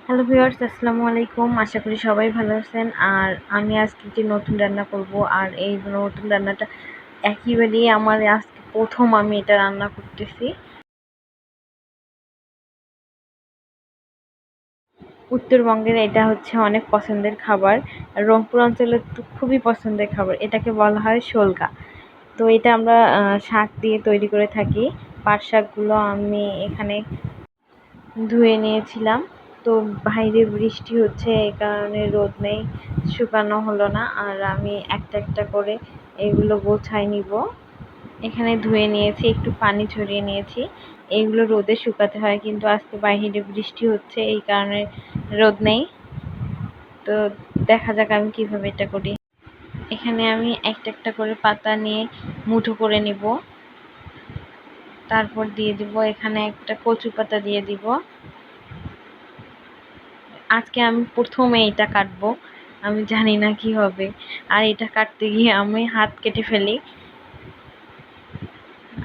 Hello viewers, আসসালামু আলাইকুম। আশা করি সবাই ভালো আছেন। আর আমি আজকে যে নতুন রান্না করব, আর এই নতুন রান্নাটা একেবারেই আমার আজকে প্রথম আমি এটা রান্না করতেছি। উত্তরবঙ্গের এটা হচ্ছে অনেক পছন্দের খাবার, আর রংপুর অঞ্চলের তো খুবই পছন্দের খাবার। এটাকে বলা হয় শোলগা। তো এটা আমরা শাক দিয়ে তৈরি করে থাকি। পাট শাকগুলো আমি এখানে ধুয়ে নিয়েছিলাম। তো বাইরে বৃষ্টি হচ্ছে, এই কারণে রোদ নেই, শুকানো হলো না। আর আমি একটা একটা করে এগুলো গোছায় নিব। এখানে ধুয়ে নিয়েছি, একটু পানি ঝরিয়ে নিয়েছি। এগুলো রোদে শুকাতে হয়, কিন্তু আজকে বাইরে বৃষ্টি হচ্ছে, এই কারণে রোদ নেই। তো দেখা যাক আমি কিভাবে এটা করি। এখানে আমি একটা একটা করে পাতা নিয়ে মুঠো করে নিব। তারপর দিয়ে দিব এখানে একটা কচু পাতা দিয়ে দিব। আজকে আমি প্রথমে এটা কাটবো, আমি জানি না কি হবে। আর এটা কাটতে গিয়ে আমি হাত কেটে ফেলি।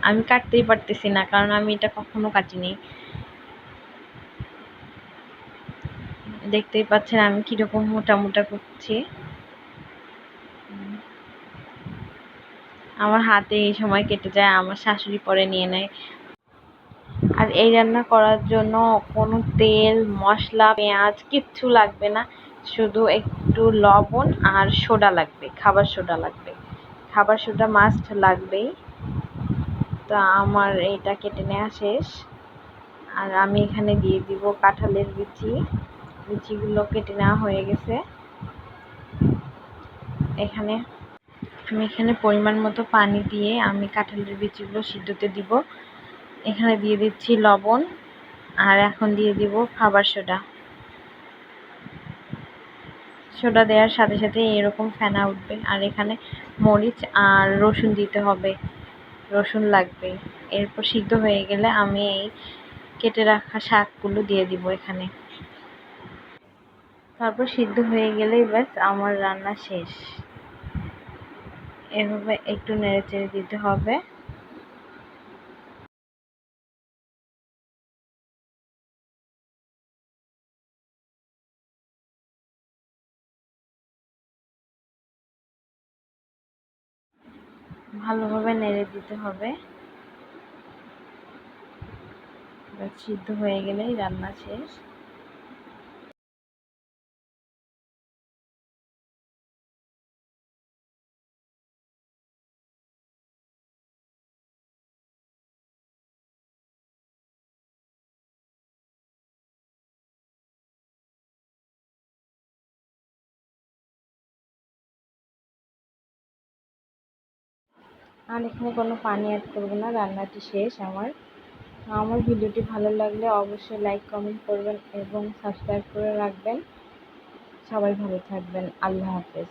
আমি কাটতেই পারতেছি না, কারণ আমি এটা কখনো কাটিনি। দেখতেই পাচ্ছেন আমি কিরকম মোটা মোটা করছি। আমার হাতে এই সময় কেটে যায়, আমার শাশুড়ি পরে নিয়ে নেয়। আর এই রান্না করার জন্য কোনো তেল, মশলা, পেঁয়াজ কিচ্ছু লাগবে না। শুধু একটু লবণ আর সোডা লাগবে, খাবার সোডা লাগবে। খাবার সোডা মাস্ট লাগবেই। তো আমার এটা কেটে নেওয়া শেষ। আর আমি এখানে দিয়ে দিব কাঁঠালের বিচি। বিচিগুলো কেটে নেওয়া হয়ে গেছে। এখানে আমি পরিমাণ মতো পানি দিয়ে আমি কাঁঠালের বিচিগুলো সিদ্ধতে দিব। এখানে দিয়ে দিচ্ছি লবণ, আর এখন দিয়ে দিব খাবার সোডা। সোডা দেওয়ার সাথে সাথে এরকম ফেনা উঠবে। আর এখানে মরিচ আর রসুন দিতে হবে, রসুন লাগবে। এরপর সিদ্ধ হয়ে গেলে আমি এই কেটে রাখা শাকগুলো দিয়ে দিব এখানে। তারপর সিদ্ধ হয়ে গেলেই ব্যাস আমার রান্না শেষ। এভাবে একটু নেড়েচেড়ে দিতে হবে। ভালোভাবে নেড়ে দিতে হবে। ব্যাস সিদ্ধ হয়ে গেলেই রান্না শেষ। আর এখানে কোনো পানি অ্যাড করব না, রান্নাটি শেষ আমার। আমার ভিডিওটি ভালো লাগলে অবশ্যই লাইক, কমেন্ট করবেন এবং সাবস্ক্রাইব করে রাখবেন। সবাই ভালো থাকবেন। আল্লাহ হাফেজ।